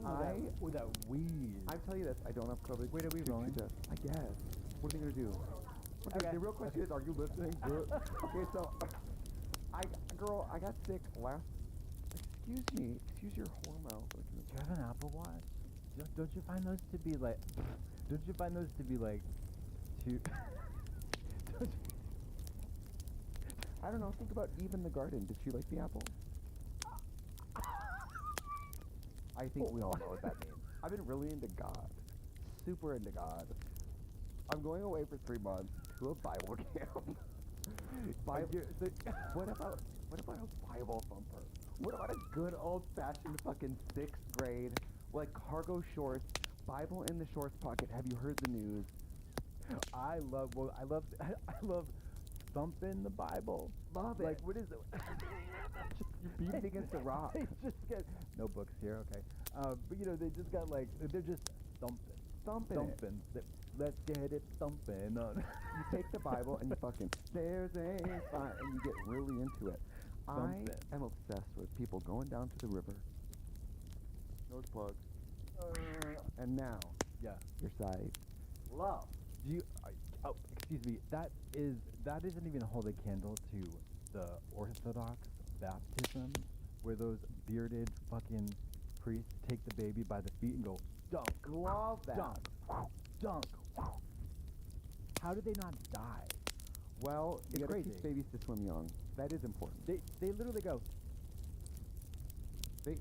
that weed. I'm telling you this, I don't have COVID. Wait, are we rolling? I guess. What are they gonna do? Okay. The real question is, are you listening? Okay, so, girl, I got sick last. Excuse me. Excuse your whore mouth. Do you have an Apple Watch? Don't you find those to be like? Don't you find those to be like? Too. I don't know. Think about Eve in the garden. Did she like the apple? I think we all know what that means. I've been really into God. Super into God. I'm going away for 3 months to a Bible camp. What about a Bible thumper? What about a good old-fashioned fucking 6th grade, like cargo shorts, Bible in the shorts pocket? Have you heard the news? I love thumping the Bible. Love it. Like, what is it? You're beating against the rock. They just get no books here, okay. But you know, they just got like they're just thumping. Let's get it thumping on. You take the Bible and you fucking there's a fire and you get really into it. I am obsessed with people going down to the river. Nose plug. And now, yeah, your side. Love. Do you? Oh, excuse me. That isn't even hold a candle to the Orthodox baptism, where those bearded fucking priests take the baby by the feet and go dunk. Love that. Dunk. How do they not die? Well, you It's gotta crazy. teach babies to swim young. That is important. They literally go. It's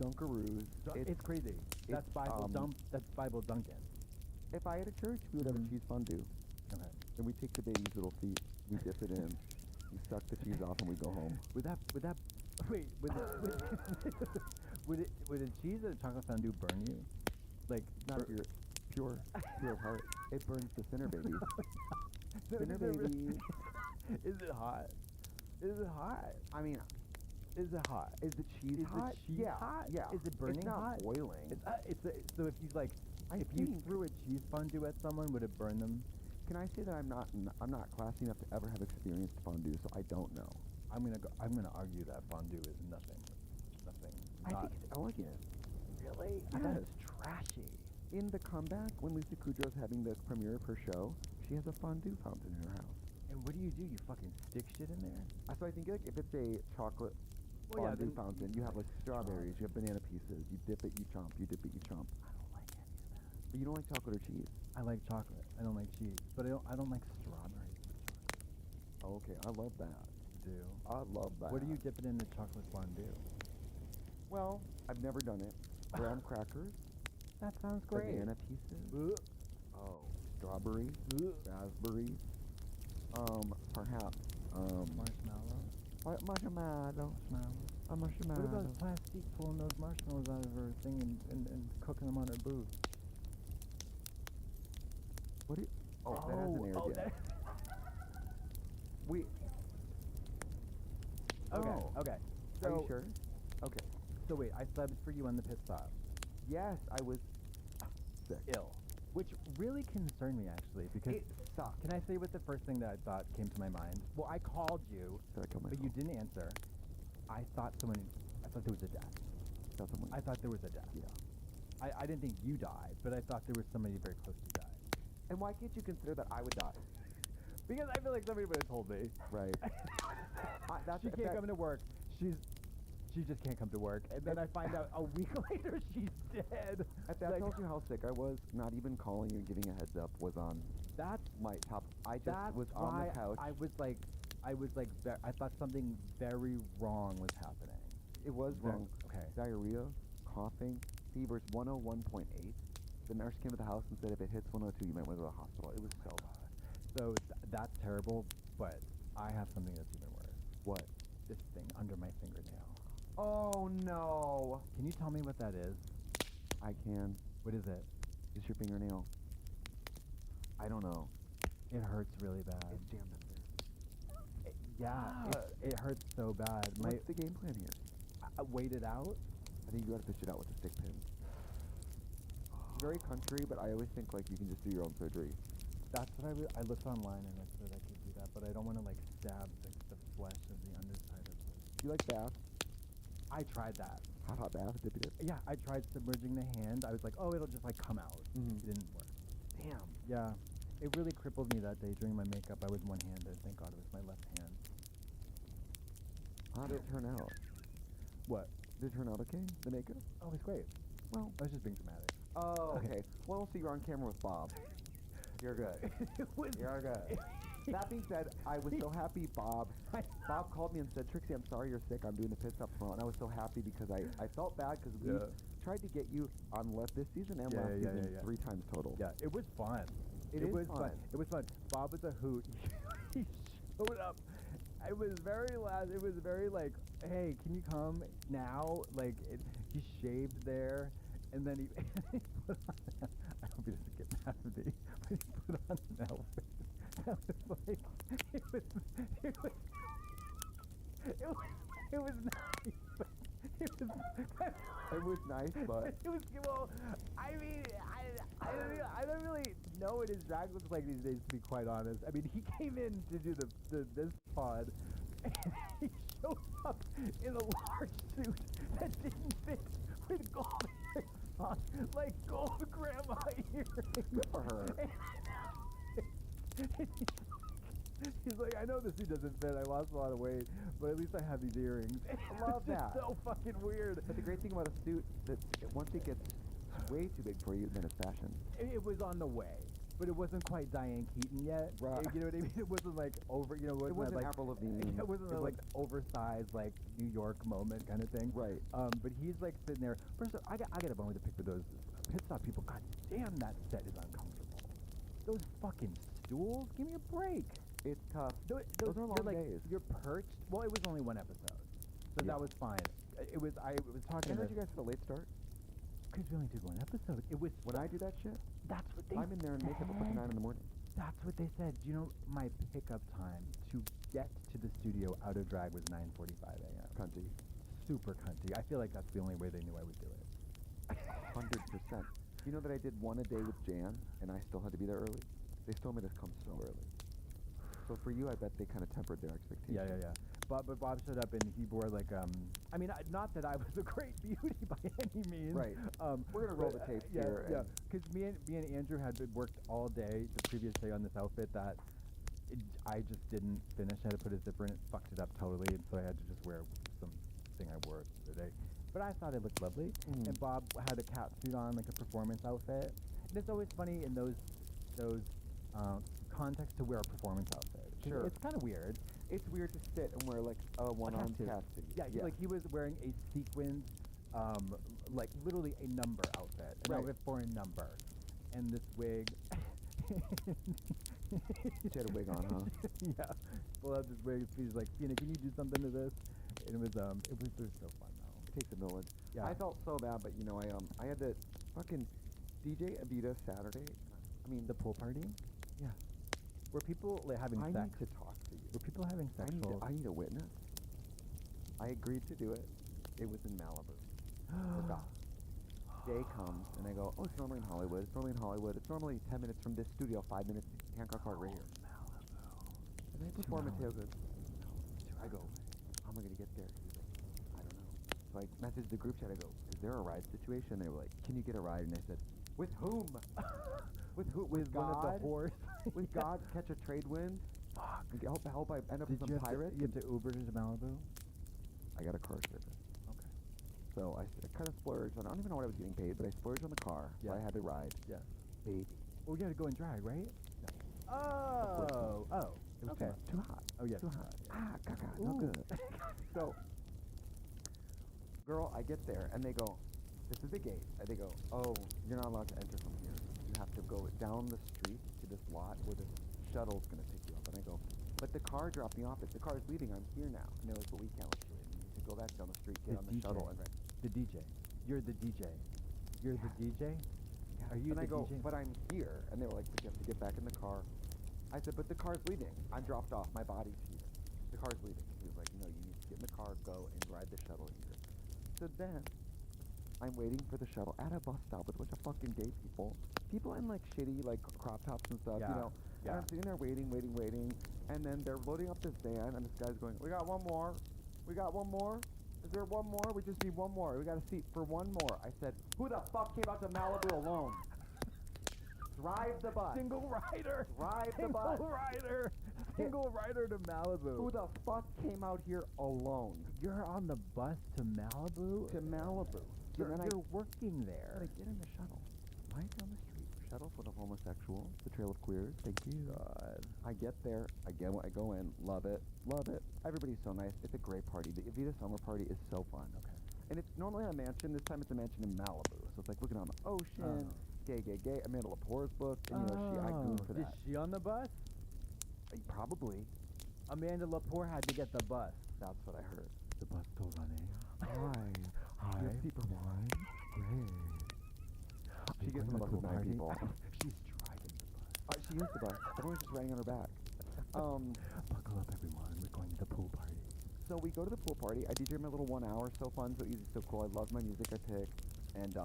Dunkaroos. It's crazy. That's Bible That's Bible dunking. If I had a church, we would have a cheese fondue. Okay. And we take the baby's little feet, we dip it in, we suck the cheese off, and we go home. Would a cheese and a chocolate fondue burn you? Like Not if you're pure of heart. It burns the sinner baby. Sinner baby. Is it hot? Is it hot? I mean, Is it hot? is the cheese hot? The cheese hot? Yeah. Is it burning It's not hot? boiling. So if you like, if you threw a cheese fondue at someone, would it burn them? Can I say that I'm not classy enough to ever have experienced fondue, so I don't know. I'm gonna argue that fondue is nothing. I think it's elegant. Really? I thought it was trashy. In The Comeback, when Lisa Kudrow's having the premiere of her show, she has a fondue fountain in her house. And what do? You fucking stick shit in there? So I think like if it's a chocolate fondue fountain, you have like strawberries, you have banana pieces, you dip it, you chomp, you dip it, you chomp. I don't like any of that. But you don't like chocolate or cheese. I like chocolate. I don't like cheese. But I don't like strawberries with chocolate. Oh, okay, I love that. Do. I love that. What do you dip it in the chocolate fondue? Well, I've never done it. Graham crackers, That sounds great. banana pieces, strawberries, raspberries, perhaps, Marshmallow. marshmallow. A marshmallow. What about plastic pulling those marshmallows out of her thing and cooking them on her booth? What do you... that has an air jet. Okay. Are you sure? Okay. So wait, I subbed for you on the pit stop. Yes, I was sick. Ill. Which really concerned me, actually, because... It sucked. Can I say what the first thing that I thought came to my mind? Well, I called you, Did I kill myself? but you didn't answer. I thought there was a death. I thought there was a death. Yeah. I didn't think you died, but I thought there was somebody very close to die. And why can't you consider that I would die? Because I feel like somebody would have told me. Right. She can't come to work. She just can't come to work. And then I find out a week later she's dead. If that tells you how sick I was, not even calling you and giving a heads up was on my top. I just was on the couch. I was like, I thought something very wrong was happening. It was wrong. Okay. Diarrhea, coughing, fevers 101.8. The nurse came to the house and said if it hits 102, you might want to go to the hospital. It was so bad. So that's terrible, but I have something that's even worse. What? This thing under my fingernail. Oh no! Can you tell me what that is? I can. What is it? It's your fingernail. I don't know. It hurts really bad. It's jammed in there. It hurts so bad. What's the game plan here? Wait it out? I think you gotta fish it out with a stick pin. Very country, but I always think like you can just do your own surgery. That's what I looked online and I said I could do that, but I don't want to like stab the flesh of the underside of it. Do you like baths? I tried that. Hot bath, dip it. Yeah, I tried submerging the hand. I was like, oh, it'll just like come out. Mhm. It didn't work. Damn. Yeah, it really crippled me that day during my makeup. I was one-handed. Thank God it was my left hand. How did it turn out? What? Did it turn out okay, the makeup? Oh, it's great. Well, I was just being dramatic. oh, okay. Well, so you're on camera with Bob. You're good. You're good. That being said, I was so happy Bob called me and said, Trixie, I'm sorry you're sick. I'm doing the piss up front. And I was so happy because I felt bad because we tried to get you on this season and last season 3 times total. Yeah, it was fun. It was fun. It was fun. Bob was a hoot. He showed up. It was very like, hey, can you come now? Like, he shaved there, and then he put on, I hope he doesn't get mad at me, but he put on an outfit that was like, it was nice, but it was nice, but it was, well, I mean, I don't really know what his drag looks like these days, to be quite honest. I mean, he came in to do this pod, and he showed up in a large suit that didn't fit with gold earrings on, like gold grandma earrings. Good for her. He's like, I know the suit doesn't fit. I lost a lot of weight, but at least I have these earrings. I love that. It's so fucking weird. But the great thing about a suit that once it gets way too big for you, then it's fashion. It was on the way, but it wasn't quite Diane Keaton yet. Right. You know what I mean? It wasn't like over. You know, it wasn't like Avril Lavigne. It wasn't like oversized like New York moment kind of thing. Right. But he's like sitting there. First of all, I got a bone with the pick with those pit stop people. God damn, that set is uncomfortable. Those fucking stools. Give me a break. It's tough. Those are long days. You're perched. Well, it was only one episode, so that was fine. I was talking. I heard you guys had a late start. Because we only did one episode. It was when I do that shit. That's what they. I'm in there in makeup at fucking 9 in the morning. That's what they said. Do you know my pickup time to get to the studio out of drag was 9:45 a.m. Cunty. Super cunty. I feel like that's the only way they knew I would do it. 100%. You know that I did one a day with Jan, and I still had to be there early. They still made us come so early. So for you, I bet they kind of tempered their expectations. Yeah. But Bob showed up and he wore like I mean, not that I was a great beauty by any means. Right. We're gonna roll the tapes here. Yeah. Because me and Andrew had worked all day the previous day on this outfit that I just didn't finish. I had to put a zipper in it, fucked it up totally, and so I had to just wear something I wore today. But I thought it looked lovely. And Bob had a cat suit on, like a performance outfit. And it's always funny in those contexts to wear a performance outfit. Sure. It's kind of weird. It's weird to sit and wear like a one-armed casting. Yeah, like he was wearing a sequined, like literally a number outfit, an outfit for a number, and this wig. She had a wig on, huh? Yeah, pull out this wig. She's like, Fina, can you do something to this? And it was so fun though. It takes a village. Yeah. I felt so bad, but you know, I had to fucking DJ Evita Saturday. I mean, the pool party. Yeah. Were people like, having sex? I need to talk to you. Were people having sexual? I need a witness. I agreed to do it. It was in Malibu. Day comes, and I go, oh, it's normally in Hollywood. It's normally in Hollywood. It's normally 10 minutes from this studio, 5 minutes to Hancock Park right here. Malibu. And I perform at Tailgate. I go, how am I going to get there? He's like, I don't know. So I messaged the group chat. I go, is there a ride situation? They were like, can you get a ride? And I said, with whom? With who? With one God? of the horse? With God, catch a trade wind? Fuck. I hope I end up with some pirates. You have to Uber to Malibu? I got a car service. Okay. So I kind of splurged on, I don't even know what I was getting paid, but I splurged on the car. Yeah. So I had to ride. Yeah. Baby. Well, you had to go and drag, right? No. Oh. It was okay. too hot. Oh, yeah. Too hot. Yeah. Ah, caca. No good. So, girl, I get there, and they go, this is the gate. And they go, oh, you're not allowed to enter from here. You have to go down the street to this lot where the shuttle's going to pick you up. And I go, but the car dropped me off. If the car is leaving, I'm here now. And they're like, but we can't let you in. You need to go back down the street, get on the shuttle, and The DJ. You're the DJ. You're the DJ? Yeah. Are you and the I go, DJ? but I'm here. And they were like, but you have to get back in the car. I said, but the car's leaving. I'm dropped off. My body's here. The car's leaving. He was like, no, you need to get in the car, go, and ride the shuttle here. So then, I'm waiting for the shuttle at a bus stop with a bunch of fucking gay people. People in like shitty like crop tops and stuff, you know. And I'm sitting there waiting. And then they're loading up this van, and this guy's going, we got one more. Is there one more? We just need one more. We got a seat for one more. I said, who the fuck came out to Malibu alone? Drive the bus. Single rider. Drive the bus. Single rider. Single rider to Malibu. Who the fuck came out here alone? You're on the bus to Malibu? To Malibu. You're working there. I get in the shuttle. Right down the street. Shuttle for the homosexuals. The Trail of Queers. Thank you. God. I get there. I go in. Love it. Love it. Everybody's so nice. It's a great party. The Evita Summer Party is so fun. Okay. And it's normally a mansion. This time it's a mansion in Malibu. So it's like looking on the ocean. Gay. Amanda Lepore's book. And, I goon for that. Is she on the bus? Probably. Amanda Lepore had to get the bus. That's what I heard. The bus still running. Hi. You have seat for one? Great. She gets on the bus with 9 people. She's driving the bus. She is the bus. Everyone's just riding on her back. Buckle up, everyone. We're going to the pool party. So we go to the pool party. I DJ my little 1 hour. So fun, so easy, so cool. I love my music I pick. And,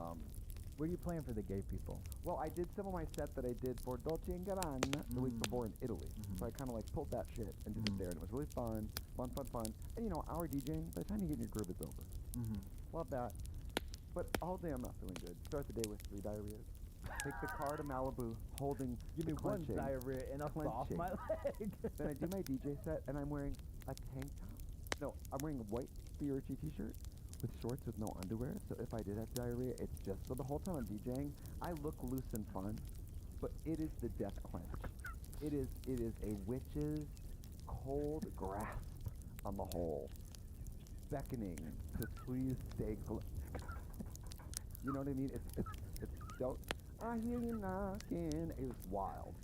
what are you playing for the gay people? Well, I did some of my set that I did for Dolce & Gabbana the week before in Italy. So I kind of like pulled that shit and did it there. And it was really fun. And, hour DJing, by the time you get in your groove, it's over. Love that. But all day I'm not feeling good. Start the day with 3 diarrheas. Take the car to Malibu, holding Give me one diarrhea and I'll off my leg. Then I do my DJ set, and I'm wearing a tank top. No, I'm wearing a white Fiorucci t-shirt with shorts with no underwear. So if I did have diarrhea, it's just for the whole time I'm DJing. I look loose and fun, but it is the death clench. It is a witch's cold grasp on the hole, beckoning to please stay close. You know what I mean? It's don't. I hear you knocking. It was wild.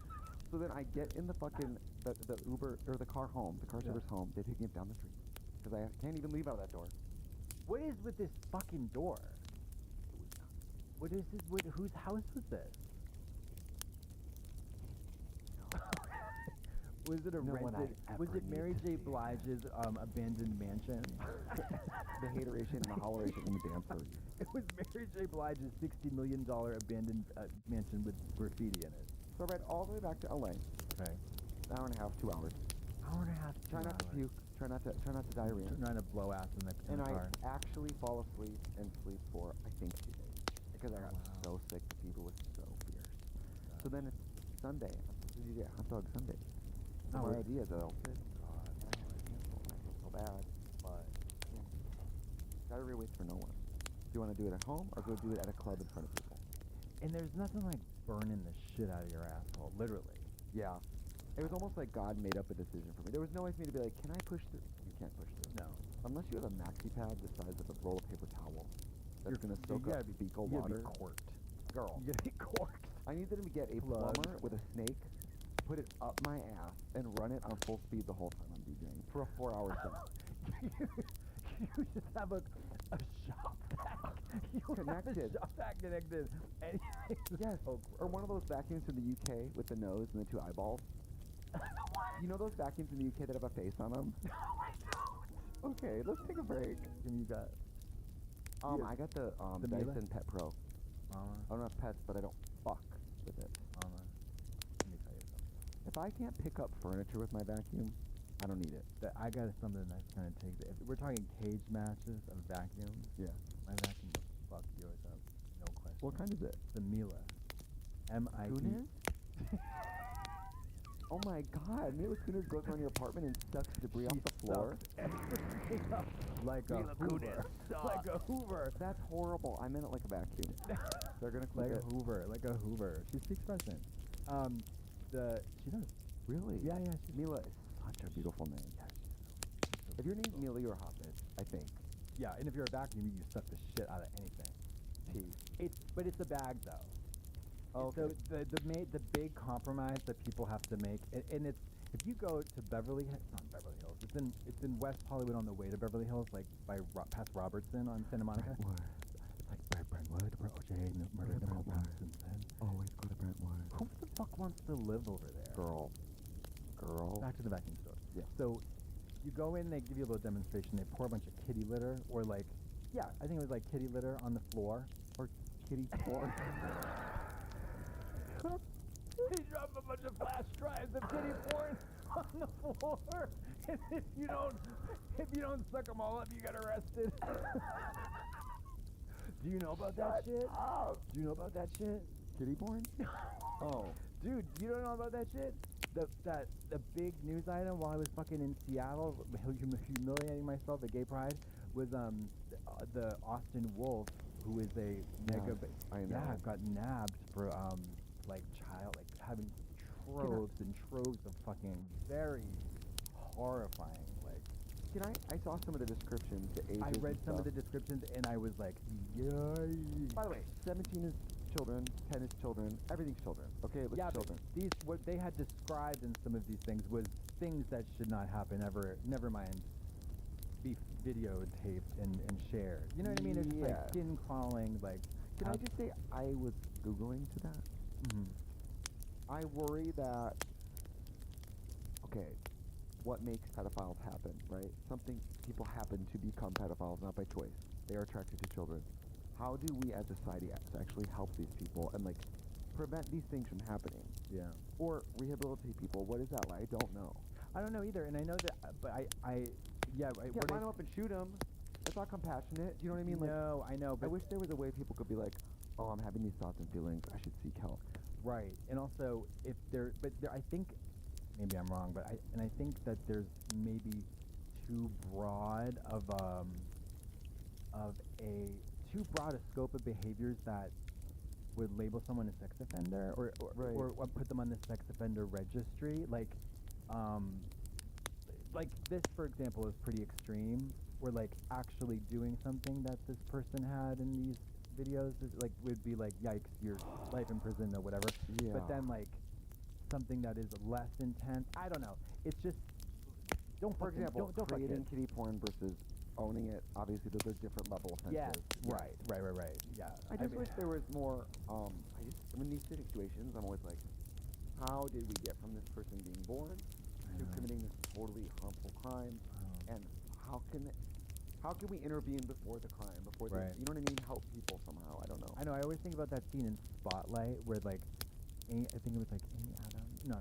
So then I get in the fucking the Uber or the car home. The car service home. They pick me up down the street because I can't even leave out of that door. What is with this fucking door? What is this? Whose house was this? Was it a rented? Was it Mary J. Blige's abandoned mansion? The hateration and the holleration and the dancer. It was Mary J. Blige's $60 million abandoned mansion with graffiti in it. So I read all the way back to LA. Okay. An hour and a half, 2 hours. Hour and a half. Try not to puke. Try not to diarrhea. Trying to blow ass in the car. I actually fall asleep and sleep for I think 2 days because I got so sick. The fever was so fierce. So then it's Sunday. I'm supposed to do a hot dog Sunday. So my idea is that I'll sit. I feel so bad, but diarrhea waits for no one. Do you want to do it at home or go do it at a club in front of people? And there's nothing like burning the shit out of your asshole, literally. Yeah. It was almost like God made up a decision for me. There was no way for me to be like, can I push through? You can't push through. No. Unless you have a maxi pad the size of a roll of paper towel that's going to soak up fecal water. You gotta be corked. Girl. You gotta be corked. I need them to get a plumber with a snake, put it up my ass, and run it on full speed the whole time I'm DJing for a 4-hour set. You just have a shop vac. Connected. Have a shop vac connected. Yes. Or one of those vacuums from the UK with the nose and the 2 eyeballs. You know those vacuums in the UK that have a face on them? No, I don't. Okay, let's take a break. And you got? I got the Dyson Pet Pro. Mama. I don't have pets, but I don't fuck with it. Mama, let me tell you something. If I can't pick up furniture with my vacuum, I don't need it. I got something that's gonna take. If we're talking cage matches of vacuums. Yeah. My vacuum will fuck yours up, no question. What kind is it? The Miele. M-I-E. Oh my God, Mila Kunis goes around your apartment and sucks debris off the floor. Everything up like a Hoover. Like a Hoover. That's horrible. I meant it like a vacuum. They're gonna click like a Hoover. Like a Hoover. She speaks Russian. She does. Really? Yeah. Mila is such a beautiful name. Yeah, she's so if your name's Mila, you're a hot bitch, I think. Yeah, and if you're a vacuum, you suck the shit out of anything. But it's a bag though. Oh, okay. So the big compromise that people have to make, and it's if you go to Beverly Hills, it's in West Hollywood on the way to Beverly Hills, like by past Robertson on Santa Monica. Brentwood. It's like Brentwood, where O.J. murdered Brentwood. Always go to Brentwood. Who the fuck wants to live over there? Girl. Back to the vacuum store. Yeah. So you go in, they give you a little demonstration. They pour a bunch of kitty litter, or I think it was like kitty litter on the floor, or kitty porn. He dropped a bunch of flash drives of kitty porn on the floor, and if you don't suck them all up, you get arrested. Do you know about that shit? Do you know about that shit? Kitty porn? Oh. Dude, you don't know about that shit? The big news item while I was fucking in Seattle, humiliating myself at Gay Pride, was the Austin Wolf, who is a mega... I know. Yeah, got nabbed for having troves and troves of fucking very horrifying, I saw some of the descriptions, the ages I read and some of stuff. the descriptions and I was like, yikes. By the way, 17 is children, 10 is children, everything's children. Okay, it looks children. These, what they had described in some of these things was things that should not happen ever, never mind be videotaped and shared. You know what I mean? It's like skin crawling, like... Can I just say, I was Googling to that. Mm-hmm. I worry that, okay, what makes pedophiles happen, right? People happen to become pedophiles, not by choice. They are attracted to children. How do we as a society actually help these people and, like, prevent these things from happening? Yeah. Or rehabilitate people? What is that like? I don't know. I don't know either, and I know that, but You can't line them up and shoot them. That's not compassionate. Do you know what I mean? No, I know, but... I wish there was a way people could be like, oh, I'm having these thoughts and feelings. I should seek help. Right, and also, I think, maybe I'm wrong, but I think that there's maybe too broad of too broad a scope of behaviors that would label someone a sex offender or put them on the sex offender registry. Like this, for example, is pretty extreme. Where like actually doing something that this person had in these videos would be like, yikes, your life in prison or whatever. Yeah. But then like something that is less intense, I don't know. It's just For example, don't creating kitty porn versus owning it. Obviously, those are different level offenses. Yes, right. Yeah. I just wish there was more. In these situations, I'm always like, how did we get from this person being born to committing this totally harmful crime, and how can we intervene before the crime, before Right. you know what I mean? Help people somehow. I don't know. I know. I always think about that scene in Spotlight where like, I think it was like Amy Adams. No,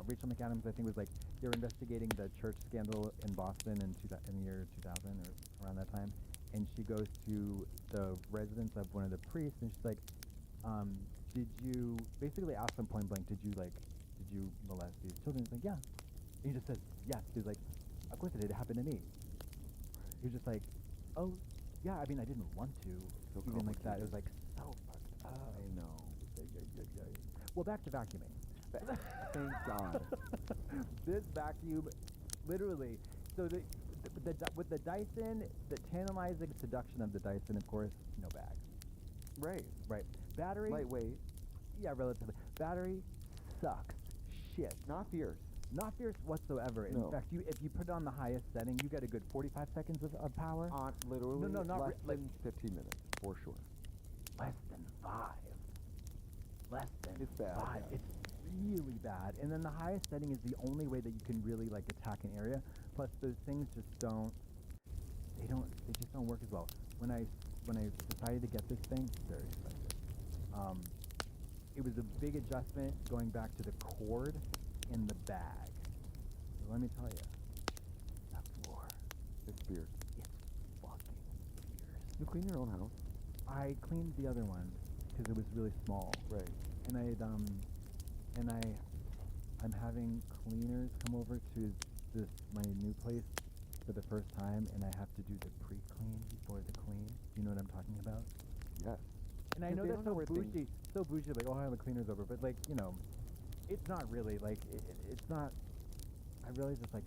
Rachel McAdams. I think was like they were investigating the church scandal in Boston in the year 2000 or around that time, and she goes to the residence of one of the priests, and she's like, did you basically ask them point blank, did you molest these children? He's like, yeah. And he just says yes. He's like, of course it did. It happened to me. He was just like, oh, yeah, I mean, I didn't want to. So even like that. It was like so fucked up. I know. Well, back to vacuuming. Thank God. This vacuum, literally, so with the Dyson, the tantalizing seduction of the Dyson, of course, no bag. Right. Battery. Lightweight. Yeah, relatively. Battery sucks shit. Not fierce. Not fierce whatsoever. In fact, if you put it on the highest setting, you get a good 45 seconds of power. Literally not less than 15 minutes, for sure. Less than 5. Less than It's bad. 5. Yeah. It's really bad. And then the highest setting is the only way that you can really like attack an area. Plus those things just they just don't work as well. When I decided to get this thing, very expensive. It was a big adjustment going back to the cord in the bag. So let me tell you, that floor, It's fierce. it's fucking fierce. You clean your own house? I cleaned the other one because it was really small. Right. And I'm having cleaners come over to my new place for the first time, and I have to do the pre-clean before the clean. You know what I'm talking about? Yes. And I know that's so bougie, like, oh, I have the cleaners over, but like, you know, it's not really like it's not. I realize it's like,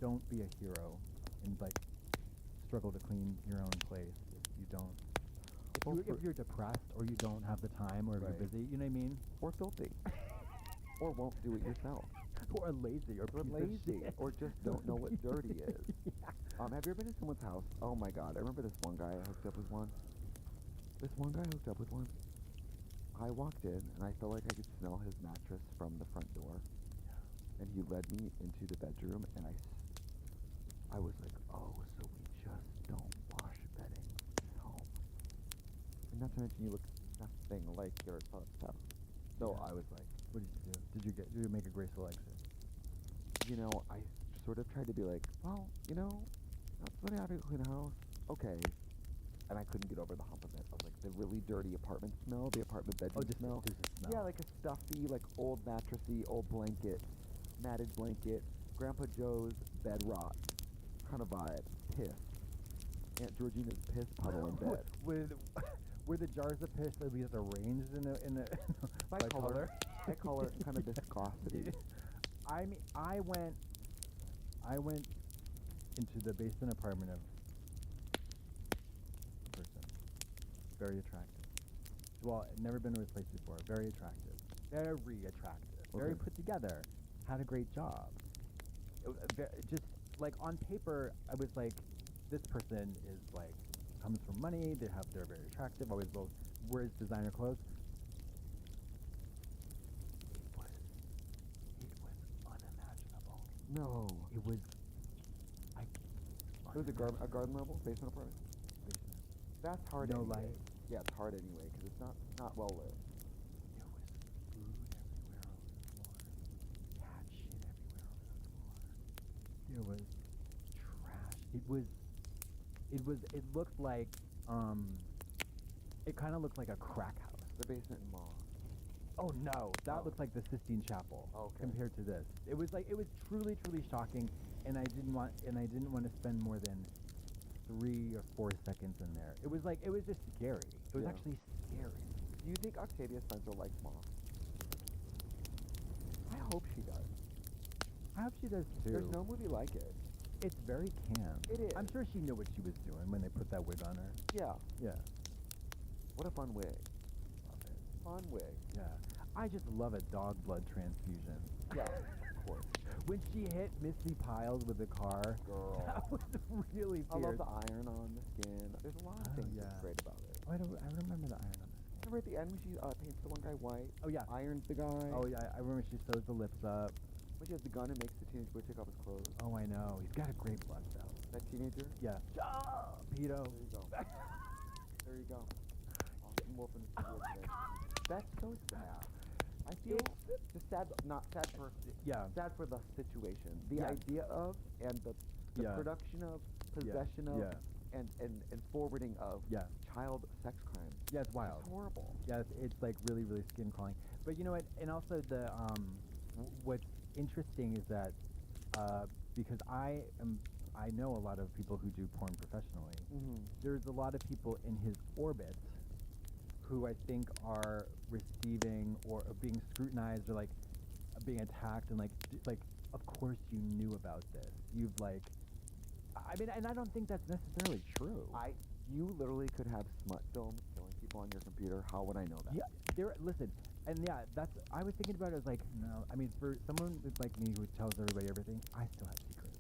don't be a hero and like struggle to clean your own place if you don't. If you're depressed or you don't have the time or you're busy, you know what I mean? Or filthy. Or won't do it yourself. Or lazy or lazy. Or just don't know what dirty is. Yeah. Have you ever been to someone's house? Oh my God! I remember this one guy I hooked up with once. I walked in and I felt like I could smell his mattress from the front door. Yeah. And he led me into the bedroom, and I was like, oh, so we just don't wash bedding at home. And not to mention you look nothing like your stuff. So I was like, What did you do? Did you make a graceful exit? you know, I sort of tried to be like, well, you know, that's when I have a clean house. Okay. And I couldn't get over the hump of it. Of like the really dirty apartment smell, the apartment bedroom smell. Just a smell. Yeah, like a stuffy, like old mattressy, old blanket, matted blanket, Grandpa Joe's bed rot kind of vibe. Piss. Aunt Georgina's piss puddle in bed. Were the jars of piss that we have arranged in the By color. By color, kind of viscosity. I mean, I went into the basement apartment of a person, very attractive. Well, never been to his place before. Very attractive. Very put together. Had a great job. Just like on paper, I was like, this person is like comes from money. They're very attractive. Always wears designer clothes. It was unimaginable. No. It was. It was a garden level basement apartment. Basement. That's hard. No anyway. light. Yeah, it's hard anyway because it's not well lit. There was food everywhere on the floor. Cat shit everywhere on the floor. There was trash. It looked like it kind of looked like a crack house. The basement in Mall. Oh no, that looked like the Sistine Chapel compared to this. It was truly shocking, and I didn't want to spend more than 3 or 4 seconds in there. It was just scary. It was actually scary. Do you think Octavia Spencer likes Mom? I hope she does. I hope she does too. There's no movie like it. It's very camp. It is. I'm sure she knew what she was doing when they put that wig on her. Yeah. Yeah. What a fun wig. Love it. Fun wig. Yeah. I just love a dog blood transfusion. Yeah, of course. When she hit Misty Piles with the car, girl, that was really fierce. I love the iron on the skin. There's a lot of things that's great about it. Oh, I remember the iron on the skin. Remember at the end when she paints the one guy white? Oh yeah. Irons the guy. Oh yeah, I remember she sews the lips up. When she has the gun and makes the teenage boy take off his clothes. Oh, I know. He's got a great blood cell. That teenager? Yeah. Pedo. There you go. There you go. Austin Wolf in the studio today. That's so sad. I feel just sad, not sad for sad for the situation, the idea of, and the production of, possession of, and forwarding of child sex crimes. Yeah, it's wild. It's horrible. Yeah, it's like really skin crawling. But you know what? And also the what's interesting is that because I know a lot of people who do porn professionally. Mm-hmm. There's a lot of people in his orbit who I think are receiving or being scrutinized or like being attacked and like of course you knew about this. You've like, I mean, and I don't think that's necessarily true. You literally could have smut films killing people on your computer. How would I know that? Yeah, listen, and I was thinking about it as like, no, I mean, for someone like me who tells everybody everything, I still have secrets.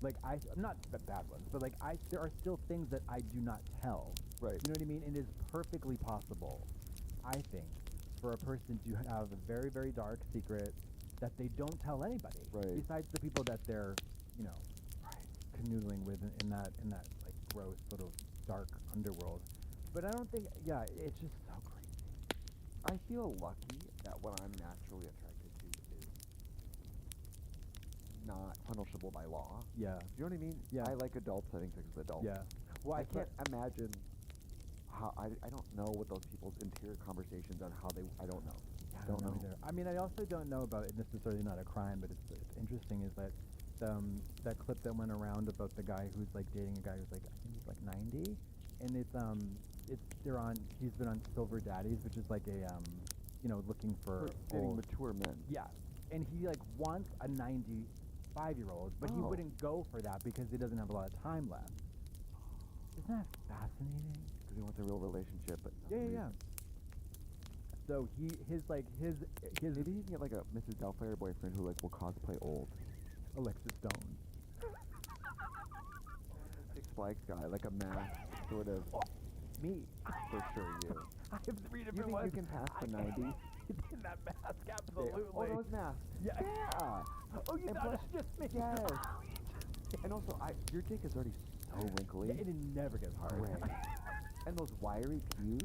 Like I'm not the bad ones, but like there are still things that I do not tell. Right. You know what I mean? It is perfectly possible, I think, for a person to have a very, very dark secret that they don't tell anybody. Right. Besides the people that they're, canoodling with in that like gross little dark underworld. But I don't think, it's just so crazy. I feel lucky that what I'm naturally attracted to is not punishable by law. Yeah. You know what I mean? Yeah. I like adults having sex with adults. Yeah. Well, I can't imagine how, I don't know what those people's interior conversations on how I don't know. I don't know either. I mean, I also don't know about it necessarily not a crime, but it's interesting is that that clip that went around about the guy who's like dating a guy who's like, I think he's like 90, and he's been on Silver Daddies, which is like a looking for dating mature men. Yeah, and he like wants a 95-year-old, but he wouldn't go for that because he doesn't have a lot of time left. Isn't that fascinating? Because he wants a real relationship, but yeah. So his maybe he can get like a Mrs. Doubtfire boyfriend who like will cosplay old. Alexis Stone. Six Flags guy, like a mask sort of. Me. For sure, you. I have 3 different You think ones. you can pass the 90? In that mask, absolutely. Oh, those masks. Yeah. Oh, you thought it was just me. Yes. And also, your dick is already so wrinkly. Yeah, it never gets hard. Right. And those wiry pubes,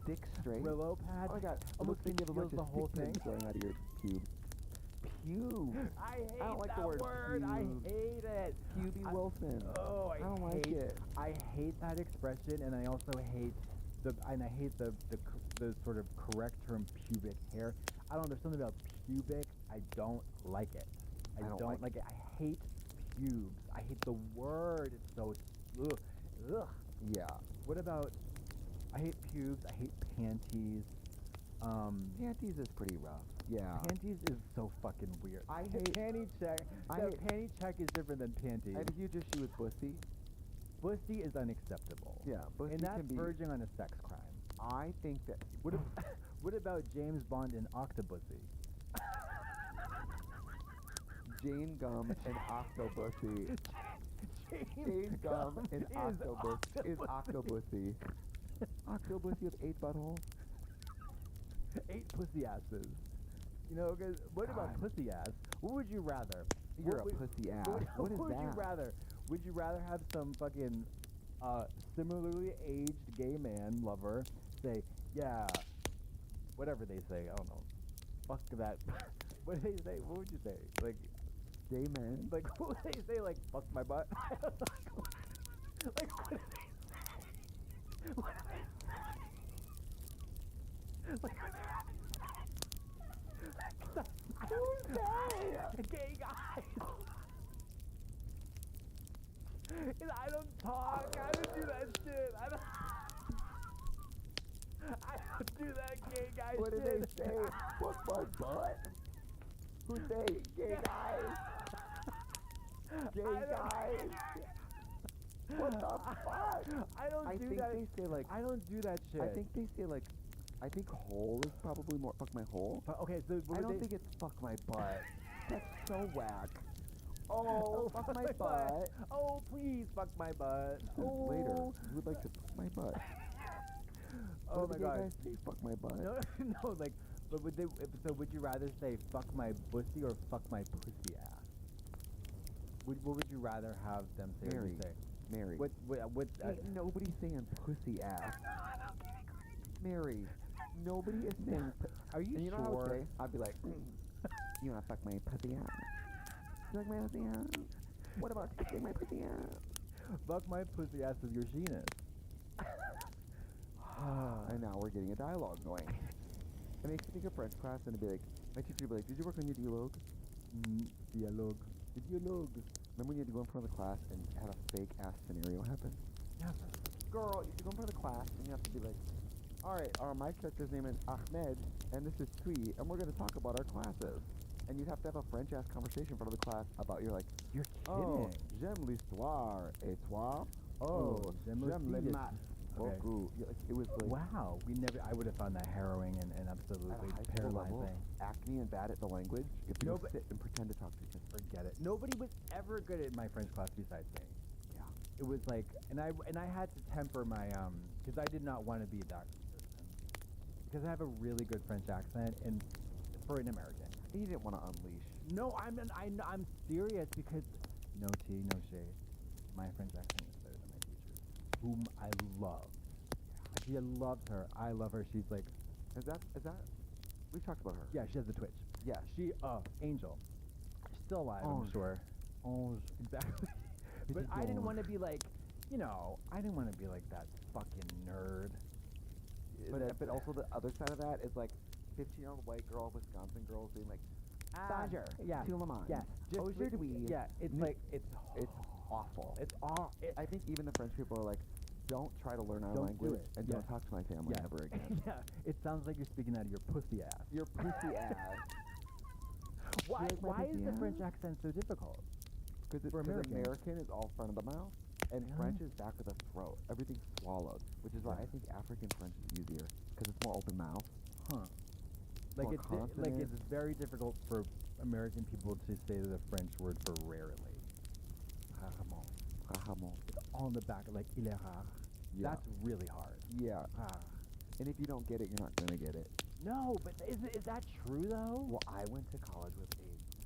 stick straight. Willow pad. Oh my god, Almost think you have a bunch the of whole stick thing pins going out of your pube. pubes. I hate don't like that the word word. I pubes. hate it. Hubie Wilson. Oh, I don't like it. I hate that expression, and I also hate the sort of correct term pubic hair. I don't know. There's something about pubic. I don't like it. I don't like it. I hate pubes. I hate the word. It's so ugh. Ugh. Yeah. What about? I hate pubes. I hate panties. Panties is pretty rough. Yeah. Panties is so fucking weird. I hate panty check. Panty check is different than panties. I have a huge issue with pussy. Pussy is unacceptable. Yeah, pussy and that's can be verging on a sex crime. I think that. What about James Bond and Octopussy? Jane Gum and Octopussy. James Gum and Octopus is Octopussy. Octopussy. Octopussy with 8 buttholes. 8 pussy asses. You know, cause what about pussy ass? What would you rather? You're a pussy ass. What is would that? you rather? Would you rather have some fucking similarly aged gay man lover say, yeah, whatever they say, I don't know, fuck that. What do they say? What would you say? Like, gay men? like, what would they say? Like, fuck my butt? Like, what do they say? What do they say? Like, what do they say? Who's that? Gay guys. And I don't talk. I don't do that shit. I don't do that gay guy shit. What do they say? Fuck my butt? Who say? Gay guys? Gay guys? What the fuck? I don't do think that. they say like. I don't do that shit. I think they say like. I think hole is probably more fuck my hole. Okay, so I don't think it's fuck my butt. That's so whack. Oh, fuck my butt. Oh, please fuck my butt. Oh. Later, you would like to fuck my butt. Oh what my do god. you guys say fuck my butt? No, no, like, but would they? So would you rather say fuck my pussy or fuck my pussy ass? What would you rather have them say? Or Mary. you say? Mary. What? Ain't nobody saying pussy ass. Mary. Nobody is saying. Are you and you know sure? what I would say? I'd be like, you wanna fuck my pussy ass? You like my pussy ass? What about fucking my pussy ass? Fuck my pussy ass with your genus. And now we're getting a dialogue going. It makes me think of French class, and it'd be like, my teacher would be like, did you work on your dialogue? Dialogue. Dialogue. Remember when you had to go in front of the class and have a fake ass scenario happen? Never. Girl, you have to go in front of the class, and you have to be like, alright, my character's name is Ahmed, and this is Tui, and we're going to talk about our classes. And you'd have to have a French-ass conversation in front of the class about you're like, you're oh, kidding. j'aime l'histoire, et toi? Oh, j'aime les aussi maths. Okay. Beaucoup. It was like, Wow, I would have found that harrowing and absolutely at a high school level, paralyzing. acne and bad at the language, you have to No, go but- sit and pretend to talk to each other. Forget it. Nobody was ever good at my French class besides me. Yeah. It was like, and I had to temper my because I did not want to be that person because I have a really good French accent and for an American. And you didn't want to unleash. No, I'm serious because no tea, no shade. My French accent is better than my teacher's, whom I love. She loves her. I love her. She's like, Is that, we've talked about her. yeah, she has the twitch. Yeah. She, Angel. She's still alive, Ange. I'm sure. Ange, exactly. But I didn't want to be like, you know, I didn't want to be like that fucking nerd. But also the other side of that is like 15-year-old white girl, Wisconsin girls being like, Dodger, yeah, Tulamon. yeah, just Aujourd'hui. yeah. It's like it's awful. It's all. I think even the French people are like, don't try to learn our Don't do language it. and Yeah. don't talk to my family Yeah. ever again. Yeah, it sounds like you're speaking out of your pussy ass. Your pussy ass. Why? like my Why is pussy the ass? French accent so difficult? Because For Americans. American is all front of the mouth, and Really? French is back of the throat. Everything's swallowed, which is why I think African French is easier because it's more open mouth. Huh? Like More like consonant. it's very difficult for American people to say the French word for rarely. Rarement. Rarement. It's all in the back, like il est rare. Yeah. That's really hard. Yeah. Ah. And if you don't get it, you're not gonna get it. No, but is that true though? Well, I went to college with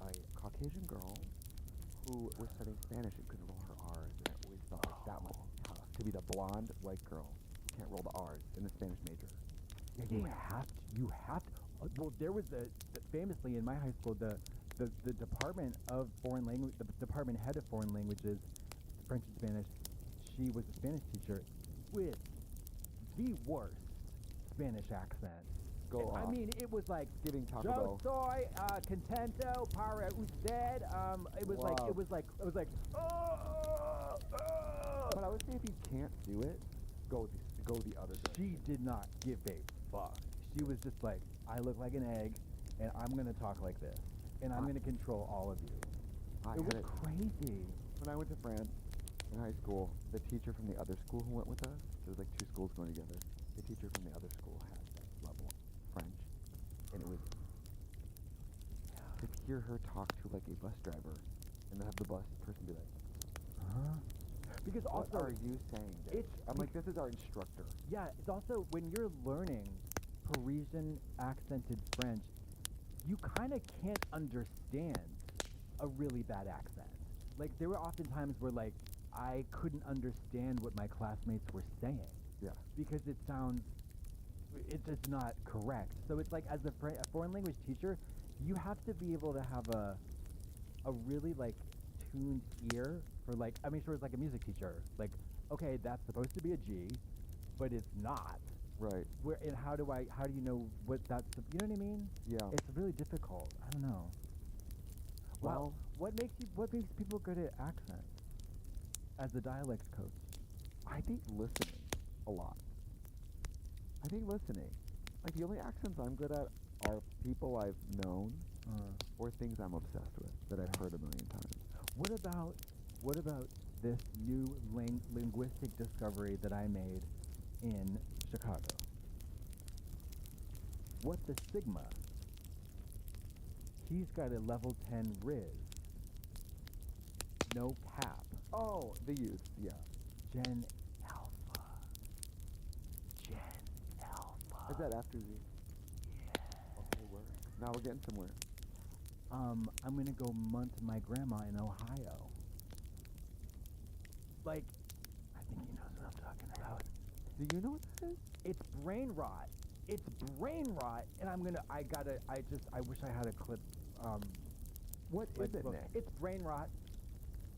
a Caucasian girl who was studying Spanish and couldn't roll her R's, and I always felt like that was tough to be the blonde white girl who can't roll the R's in the Spanish major. Yeah, you have to. Well, there was famously in my high school, the the department of foreign language, the department head of foreign languages, French and Spanish, she was a Spanish teacher with the worst Spanish accent. Go I off. mean, it was like Giving Taco Yo Bell. soy contento para usted. It was like Wow. it was like But I would say if you can't do it, go the other direction. She did not give a fuck. She was just like, I look like an egg, and I'm gonna talk like this, and I'm gonna control all of you. I It was had it. crazy. When I went to France in high school, the teacher from the other school who went with us, there was like 2 schools going together. The teacher from the other school had that level of French, and it was to hear her talk to like a bus driver, and then have the bus person be like, Huh? Because "What also, are you saying?" bitch?" it's I'm like, "This is our instructor." yeah, it's also when you're learning Parisian accented French, you kind of can't understand a really bad accent. Like there were often times where like I couldn't understand what my classmates were saying. Yeah. Because it's just not correct. So it's like as a foreign language teacher, you have to be able to have a really like tuned ear for like, I mean, sure, it's like a music teacher. Like, okay, that's supposed to be a G, but it's not. Right. Where and how do you know what that's? You know what I mean? Yeah. It's really difficult. I don't know. Well, what makes people good at accents? As a dialects coach. I think listening a lot. I think listening. Like the only accents I'm good at are people I've known or things I'm obsessed with that I've heard a million times. What about this new linguistic discovery that I made in Chicago? What the Sigma? He's got a level 10 Riz. No cap. Oh, the youth, yeah. Gen Alpha. Gen Alpha. Is that after Z? Yeah. Okay, word. Now we're getting somewhere. I'm gonna go munt my grandma in Ohio. Like, I think he knows what I'm talking about. Do you know what that is? It's brain rot. It's brain rot, and I wish I had a clip. What is it, look, Nick? It's brain rot.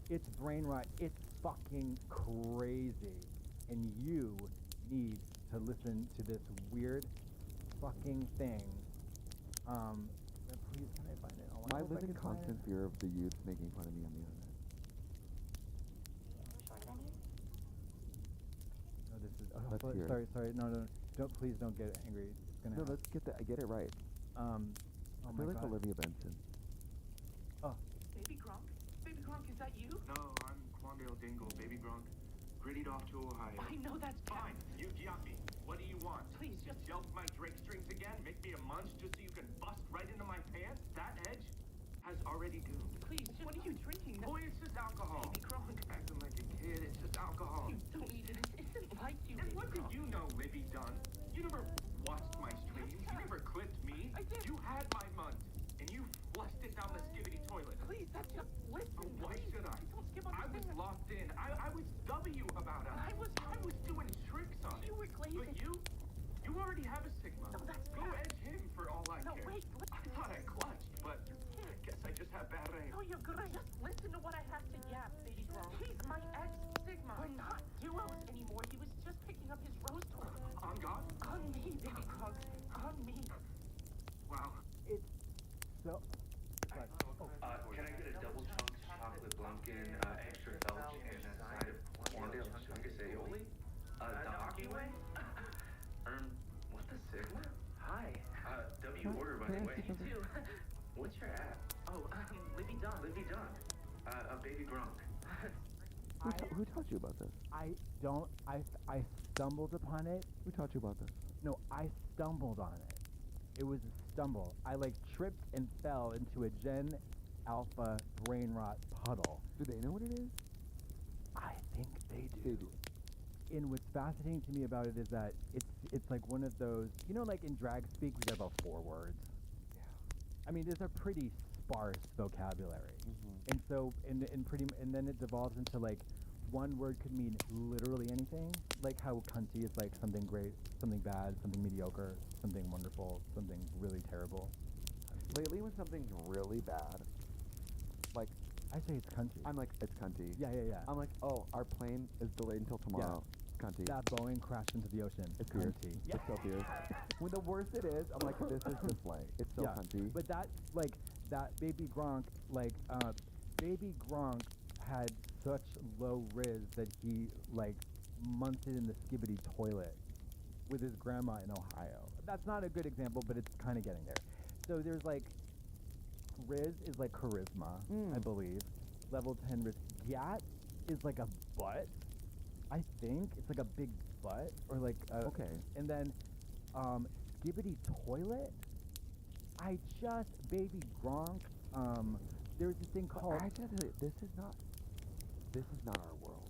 It's brain rot. It's fucking crazy, and you need to listen to this weird fucking thing. Please, can I find it? Oh, I hope live in can find constant it. fear of the youth making fun of me on the internet. No, this is. Oh, Let's hear it. sorry. No. Please don't get angry. It's gonna. No, happen. let's get it right. Oh I my feel like God. Olivia Benson. Oh. Baby Grunk? Baby Grunk, is that you? No, I'm Quandale Dingle, Baby Grunk. Grittied off to Ohio. I know that's Fine, you got me. What do you want? Please, Just yelp my Drake strings again? Make me a munch just so you can bust right into my pants? That edge has already doomed. Please, what are you drinking? Boy, it's just alcohol. Baby Grunk. Acting like a kid, it's just alcohol. You don't need it. It isn't like you, And Baby what did Grunk. you know, Libby Dunn? You never watched my streams. You never clipped me. I did. You had my munt, and you flushed it down the skibbity toilet. Please, that's just listen. Oh, why please. should I? Don't skip on I the was thing. locked in. I was W about us. I was doing tricks on it. You were glazing. But you already have a Sigma. No, that's Go bad. edge him for all I No, care. wait. I thought I clutched, but I guess I just have bad aim. No, you're good. Just listen to what I have to yap, Baby Grunk. He's my ex-Sigma. We're not duos anymore. He was just picking up his rose toy. On God? On me, Baby Grunk. On me. Wow. It's so. Can I get a double chunk chocolate Blunkin, extra felch, and a side of Fondue chungus aioli? The Way? What the Sigma? Hi. W order, by the way. You too. What's your app? Oh, Libby Dunn. Livy Dunn. Baby Grunk. Who taught you about this? I stumbled upon it. Who taught you about this? No, I stumbled on it. It was a stumble. I like tripped and fell into a Gen Alpha brain rot puddle. Do they know what it is? I think they do. They do. And what's fascinating to me about it is that it's like one of those, you know, like in drag speak we have about 4 words. Yeah. I mean, there's a pretty sparse vocabulary. Mm-hmm. And so, and then it devolves into like, one word could mean literally anything. Like how cunty is like something great, something bad, something mediocre, something wonderful, something really terrible. lately when something's really bad, like, I say it's country. I'm like, it's cunty. Yeah. I'm like, oh, our plane is delayed until tomorrow. Cunty. That Boeing crashed into the ocean. It's fierce. Cunty. It's so fierce. When the worst it is, I'm like, this is the slay. It's so cunty. But that, like, that Baby Gronk, like, Baby Gronk had such low riz that he, like, munted in the skibbity toilet with his grandma in Ohio. That's not a good example, but it's kind of getting there. So there's, like, riz is like charisma, I believe. Level 10 riz. Gat is like a butt, I think. It's like a big butt, or like a... Okay. And then, skibbity toilet? Baby Gronk, there's this thing called... I gotta tell you, this is not our world.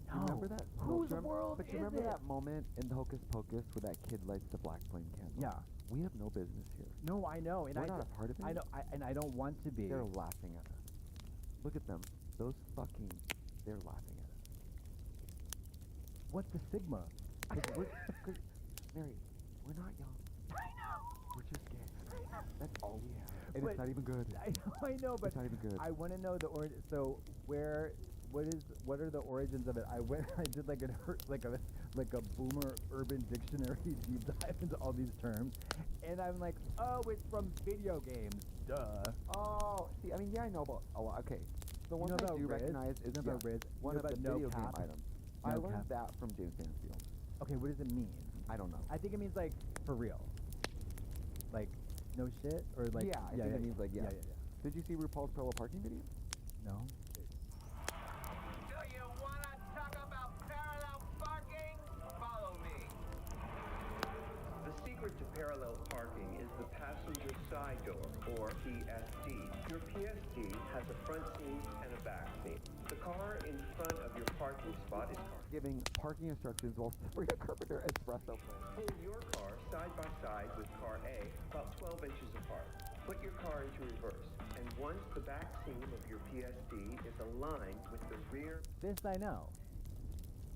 No. You remember that? Whose world But you is remember it? that moment in the Hocus Pocus where that kid lights the black flame candle? Yeah. We have no business here. No, I know. And We're not a part of it. I know, and I don't want to be. They're laughing at us. Look at them. They're laughing at us. What's the stigma? Cause, Mary, we're not young. I know. We're just gay. That's all we have. And But it's not even good. I know, but It's not even good. I want to know the origin. So what are the origins of it? I did like a boomer urban dictionary deep dive into all these terms, and I'm like, oh, it's from video games. Duh. Oh, see, I mean, yeah, I know about a lot. Okay, the one know I about do Riz? recognize is You know about Riz? one You of know the about no video cap? game items. No I learned cap? that from James Mansfield. Okay, what does it mean? I don't know. I think it means like for real, like no shit, or like yeah, I think it means like, yeah. yeah. Did you see RuPaul's parallel parking video? No. Do you want to talk about parallel parking? Follow me. The secret to parallel parking is the passenger side door, or PSD. Your PSD has a front seat and a back seat. The car in front of your parking spot is parked. Giving parking instructions while Sabrina Carpenter espresso plane. Pull your car side by side with car A, about 12 inches apart. Put your car into reverse, and once the back seam of your PSD is aligned with the rear... This I know.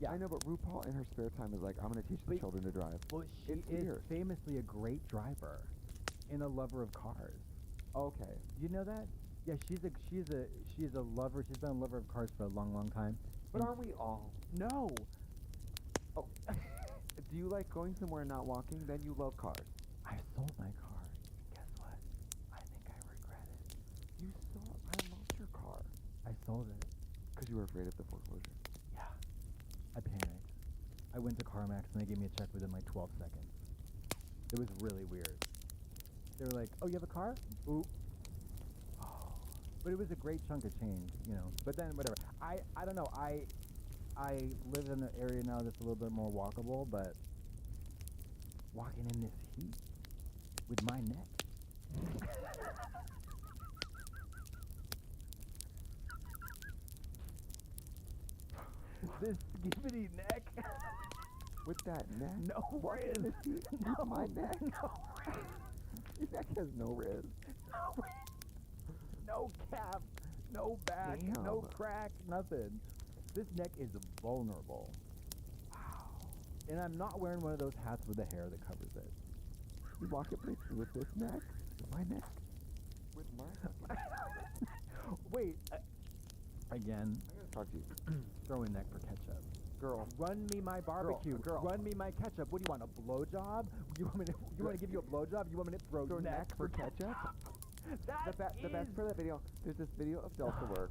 Yeah. I know, but RuPaul in her spare time is like, I'm going to teach the But- children to drive. Well, she It's is weird. famously a great driver, and a lover of cars. Okay. You know that? Yeah, she's a lover. She's been a lover of cars for a long, long time. But And- aren't we all? No. Oh. Do you like going somewhere and not walking? Then you love cars. I sold my car. Guess what? I think I regret it. You saw, I lost your car. I sold it. Because you were afraid of the foreclosure. Yeah. I panicked. I went to CarMax and they gave me a check within like 12 seconds. It was really weird. They were like, "Oh, you have a car?" Oop. Oh. But it was a great chunk of change, you know. But then whatever. I don't know. I live in an area now that's a little bit more walkable, but walking in this heat with my neck. This skibbity neck. With that neck? No Walking in riz. the heat with No, my neck? no riz. Your neck has no riz. No riz. No cap. No back. No Damn. crack. Nothing. This neck is vulnerable. Wow. And I'm not wearing one of those hats with the hair that covers it. You walk at places with this neck? With my neck? With my Wait. Again, I'm going to talk to you. throwing neck for ketchup. Girl. Run me my barbecue. Girl. Run me my ketchup. What do you want? A blowjob? You want me to give you a blowjob? You want me to throw Throw neck neck for ketchup? The best part of that video, there's this video of Delta work.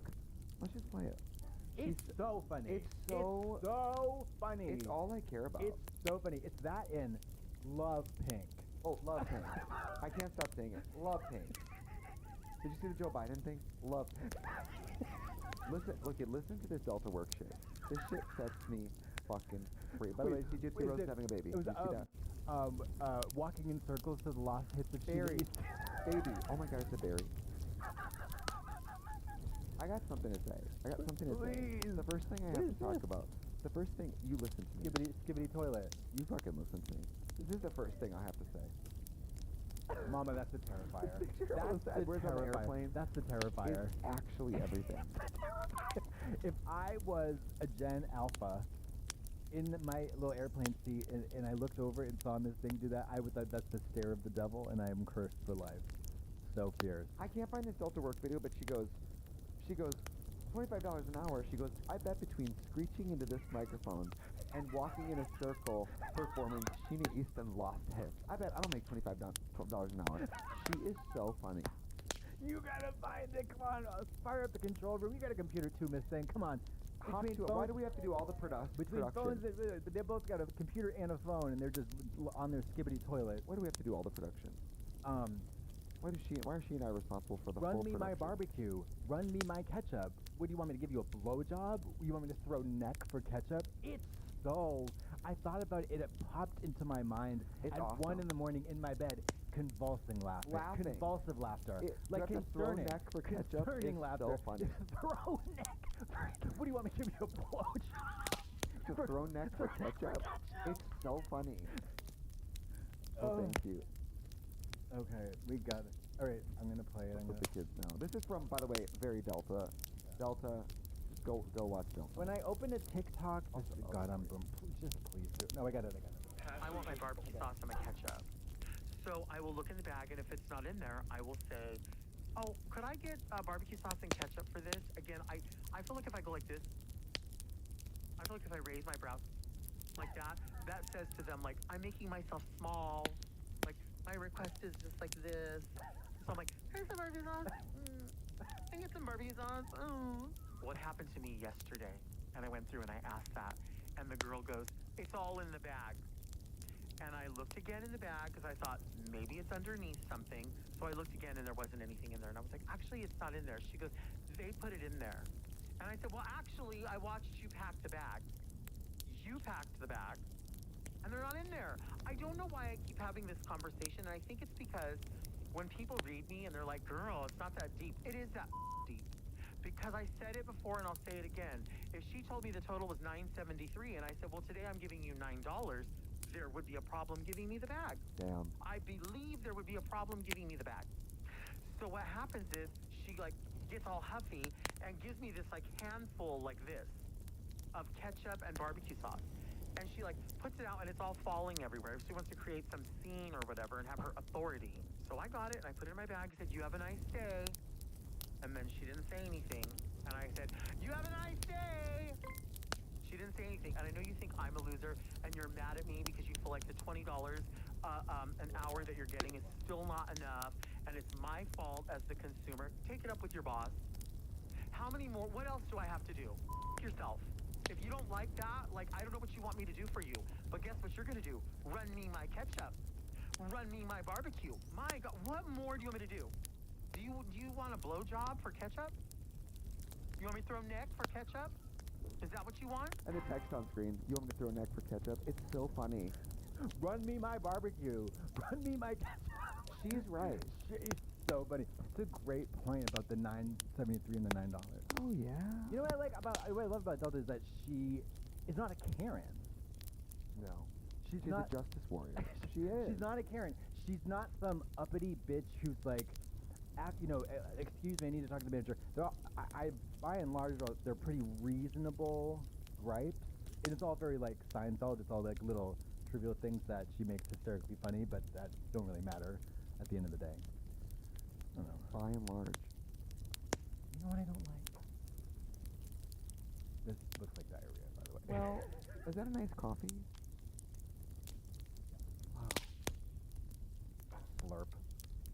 Let's just play it. It's so funny. It's so- so funny. It's all I care about. It's so funny. It's that in Love Pink. Oh, love Pink. I can't stop saying it. Love Pink. Did you see the Joe Biden thing? Love Pink. Listen to this Delta work shit. This shit sets me fucking free. By the way, CJ Wait, Rose is it- having a baby. It was, Did you see that? walking in circles to the lost hits of Berry. Sheila. Baby. Oh my god, it's a berry. I got something to say. Please. The first thing I What have is to talk this? about. The first thing, you listen to me. Skibbity toilet. You fucking listen to me. This is the first thing I have to say. Mama, that's the terrifier. Six-year-old That's the Edwards on the terrifier. airplane. That's the terrifier. It's actually everything. If I was a Gen Alpha in my little airplane seat and I looked over and saw Miss Thing do that, I would thought that's the stare of the devil and I am cursed for life. so fierce. I can't find this Delta work video, but she goes, $25 an hour. She goes, I bet between screeching into this microphone and walking in a circle performing Sheena Easton Lost Hits, I bet I don't make $12 an hour. She is so funny. You gotta find it. Come on, fire up the control room. You got a computer too, Miss Thing. Come on. Hop to it. Why do we have to do all the production? Between phones, they both got a computer and a phone, and they're just on their skibbity toilet. Why do we have to do all the production? Why are she and I responsible for the whole production? Run me my barbecue. Run me my ketchup. What do you want me to give you, a blowjob? You want me to throw neck for ketchup? It's so... I thought about it. It popped into my mind at awesome. 1 in the morning in my bed. Convulsing laughter. Convulsive laughter. Like throw neck for ketchup. Concerning laughter. So funny. Throw neck. What do you want me to give you, a blowjob? To throw neck for ketchup? It's so funny. Oh, thank you. Okay, we got it. All right, I'm gonna play it. Let the kids know. This is from, by the way, very Delta. Delta, just go watch Delta. When I open a TikTok, just please do. No, I got it. I want my barbecue sauce and my ketchup. So I will look in the bag, and if it's not in there, I will say, oh, could I get barbecue sauce and ketchup for this? Again, I feel like if I go like this, I feel like if I raise my brows like that says to them, like, I'm making myself small. Like, my request is just like this. So I'm like, here's some barbecue sauce. Can I get some barbecue sauce? What happened to me yesterday? And I went through and I asked that. And the girl goes, it's all in the bag. And I looked again in the bag because I thought maybe it's underneath something. So I looked again and there wasn't anything in there. And I was like, actually, it's not in there. She goes, they put it in there. And I said, well, actually, I watched you pack the bag. You packed the bag. And they're not in there. I don't know why I keep having this conversation. And I think it's because when people read me and they're like, girl, it's not that deep. It is that deep. Because I said it before and I'll say it again. If she told me the total was $9.73 and I said, well, today I'm giving you $9, there would be a problem giving me the bag. Damn. I believe there would be a problem giving me the bag. So what happens is she like gets all huffy and gives me this like handful like this of ketchup and barbecue sauce. And she like puts it out and it's all falling everywhere. She wants to create some scene or whatever and have her authority. So I got it and I put it in my bag and said, you have a nice day. And then she didn't say anything. And I said, you have a nice day. She didn't say anything. And I know you think I'm a loser and you're mad at me because you feel like the $20 an hour that you're getting is still not enough. And it's my fault as the consumer. Take it up with your boss. How many more? What else do I have to do? Yourself. If you don't like that, like, I don't know what you want me to do for you. But guess what you're going to do? Run me my ketchup. Run me my barbecue. My God, what more do you want me to do? Do you want a blowjob for ketchup? You want me to throw neck for ketchup? Is that what you want? And the text on screen, you want me to throw neck for ketchup? It's so funny. Run me my barbecue. Run me my ketchup. She's right. She's so funny. It's a great point about the $9.73 and the $9. Oh, yeah. You know what I love about Delta is that she is not a Karen. No. She's a justice warrior. She is. She's not a Karen. She's not some uppity bitch who's like, excuse me, I need to talk to the manager. By and large, they're pretty reasonable gripes. And it's all very like Seinfeld. It's all like little trivial things that she makes hysterically funny, but that don't really matter at the end of the day. I don't know. By and large. You know what I don't like? This looks like diarrhea, by the way. Well, is that a nice coffee? Wow. Slurp.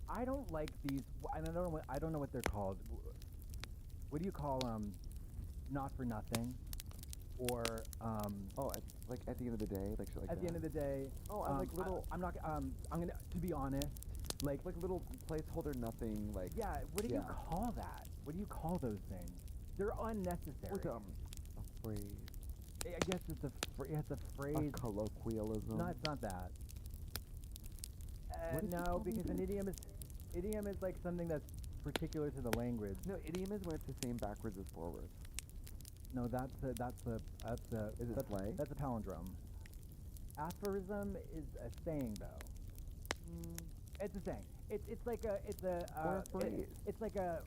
I don't like these. I don't know what they're called. What do you call not for nothing, or at the end of the day, like shit like at the end of the day. Oh, I'm like little. I'm not. I'm gonna. To be honest, like little placeholder nothing. Like yeah. What do you call that? What do you call those things? They're unnecessary. What's a phrase? I guess it's a phrase. A colloquialism. No, it's not that. No, because an idiom is like something that's particular to the language. No, idiom is when it's the same backwards as forwards. No, that's a Is it slang? That's a palindrome. Aphorism is a saying, though. It's a saying. It's like a phrase. It's like a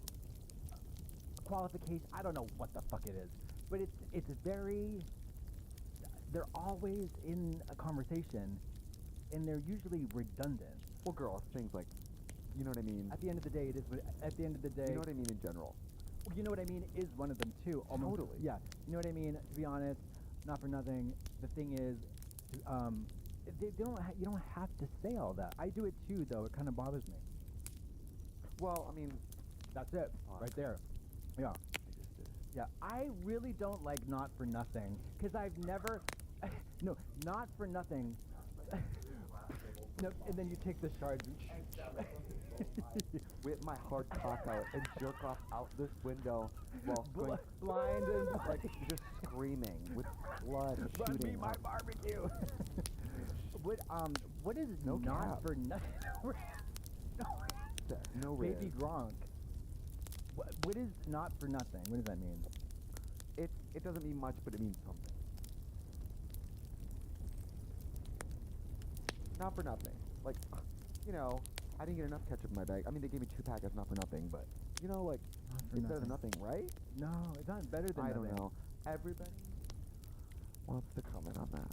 qualification. I don't know what the fuck it is, but it's very. They're always in a conversation, and they're usually redundant. Well, girl, things like You know what I mean? At the end of the day, it is. At the end of the day, You know what I mean in general. you know what I mean is one of them too. Almost. Totally. Yeah. You know what I mean? To be honest, not for nothing. The thing is, they don't. You don't have to say all that. I do it too, though. It kind of bothers me. Well, I mean, That's it, right there. Yeah. I just did it. Yeah, I really don't like not for nothing, because I've never, no, not for nothing, no, and then you take the shards and Whip my hard cock out and jerk off out this window while going blind and like just screaming with blood Run me shooting. my out. barbecue. What is No not cap. for nothing? No Baby risk. Gronk. What is not for nothing? What does that mean? It doesn't mean much, but it means something. Not for nothing. Like, you know, I didn't get enough ketchup in my bag. I mean, they gave me 2 packets, not for nothing, but, you know, like, Not for it's better than nothing, right? No, it's not better than I nothing. don't know. Everybody wants to comment on that.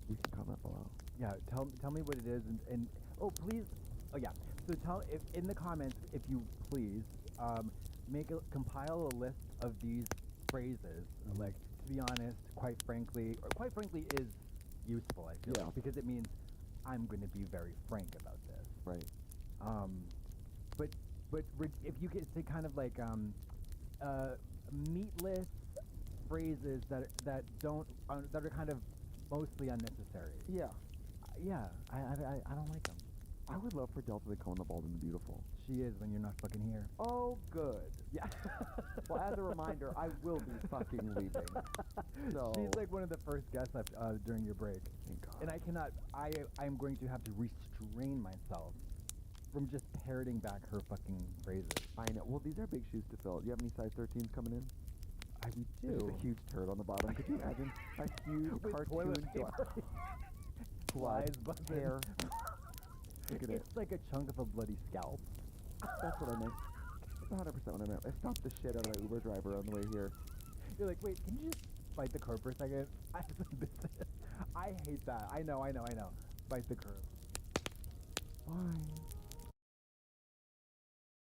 You can comment below. Yeah, tell me what it is, and oh please, oh yeah. So tell if in the comments, if you please, compile a list of these phrases. Like, to be honest, quite frankly is useful. I feel Yeah. like, because it means I'm going to be very frank about this. Right. But if you could say kind of like meatless phrases that are kind of mostly unnecessary. Yeah. Yeah, I don't like them. I would love for Delta to come on the Bald and the Beautiful. She is when you're not fucking here. Oh, good. Yeah. Well, as a reminder, I will be fucking leaving. So She's like one of the first guests during your break. thank God. And I cannot, I'm going to have to restrain myself from just parroting back her fucking phrases. I know. Well, these are big shoes to fill. Do you have any size 13s coming in? We There's do. just a huge turd on the bottom. Could you imagine a huge With cartoon toilet paper. blood, Flies buzzing. hair? Look at it. It's like a chunk of a bloody scalp. That's what I meant. That's 100% what I meant. I stopped the shit out of my Uber driver on the way here. You're like, wait, can you just bite the curb for a second? I have some business. I hate that. I know. Bite the curb. Why?